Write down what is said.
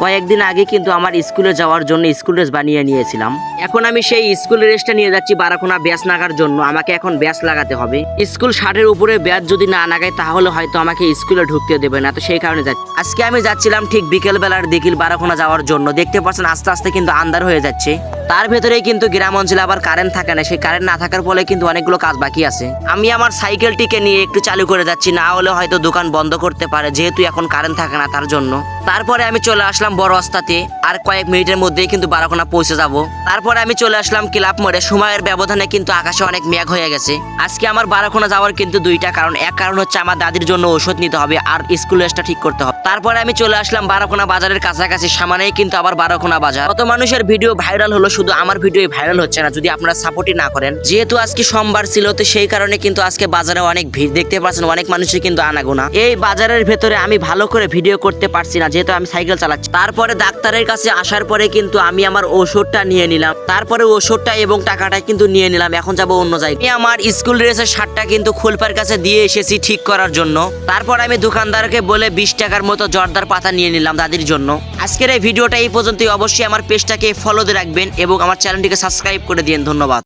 কয়েকদিন আগে কিন্তু আমার স্কুলে যাওয়ার জন্য স্কুল ড্রেস বানিয়ে নিয়েছিলাম। এখন আমি সেই স্কুল ড্রেসটা নিয়ে যাচ্ছি বারাকোনা ব্যাস লাগার জন্য। আমাকে এখন ব্যাস লাগাতে হবে। স্কুল শার্টের উপরে ব্যাস যদি না লাগাই তাহলে হয়তো আমাকে স্কুলে ঢুকতে দেবে না, তো সেই কারণে যাচ্ছি। আজকে আমি যাচ্ছিলাম ঠিক বিকেল বেলার দিকে বারাকোনা যাওয়ার জন্য। দেখতে পাচ্ছেন আস্তে আস্তে কিন্তু আন্ধার হয়ে যাচ্ছে। তার ভেতরেই কিন্তু গ্রাম অঞ্চলে আবার কারেন্ট থাকে না, সেই কারেন্ট না থাকার ফলে কিন্তু অনেকগুলো কাজ বাকি আছে। আমি আমার সাইকেলটিকে নিয়ে একটু চালু করে যাচ্ছি, না হলে হয়তো দোকান বন্ধ করতে পারে, যেহেতু এখন কারেন্ট থাকে না তার জন্য। তারপরে আমি চলে আসলাম বড় রাস্তাতে। আর কয়েক মিনিটের মধ্যেই কিন্তু বারাকোনা পৌঁছে যাব। তারপরে আমি চলে আসলাম ক্লাব মোড়ে। সময়ের ব্যবধানে কিন্তু আকাশে অনেক মেঘ হয়ে গেছে। আজকে আমার বারাকোনা যাওয়ার কিন্তু দুইটা কারণ। এক কারণ হচ্ছে আমার দাদির জন্য ওষুধ নিতে হবে, আর স্কুল ড্রেসটা ঠিক করতে হবে। তারপরে আমি চলে আসলাম বারাকোনা বাজারের কাছাকাছি। সামনেই কিন্তু আবার বারাকোনা বাজার। কত মানুষের ভিডিও ভাইরাল হলো, শুধু আমার ভিডিও ভাইরাল হচ্ছে না যদি আপনারা সাপোর্টই না করেন। যেহেতু আজকে সোমবার ছিল, তো সেই কারণে কিন্তু আজকে বাজারে অনেক ভিড়। দেখতে পাচ্ছেন অনেক মানুষই কিন্তু আনাগোনা। এই বাজারের ভেতরে আমি ভালো করে ভিডিও করতে পারছি না, যেহেতু আমি সাইকেল চালাচ্ছি। তারপরে ডাক্তারের কাছে আসার পরে কিন্তু আমি আমার ওষুধটা নিয়ে নিলাম। তারপরে ওষুধটা এবং টাকাটা কিন্তু নিয়ে নিলাম। এখন যাব অন্য জায়গায়। আমি আমার স্কুল ড্রেসের শার্টটা কিন্তু খোলপার কাছে দিয়ে এসেছি ঠিক করার জন্য। তারপর আমি দোকানদারকে বলে 20 টাকার মতো জর্দার পাতা নিয়ে নিলাম দাদির জন্য। আজকের এই ভিডিওটা এই পর্যন্তই। অবশ্যই আমার পেজটাকে ফলো দিয়ে রাখবেন এবং আমার চ্যানেলটিকে সাবস্ক্রাইব করে দিন। ধন্যবাদ।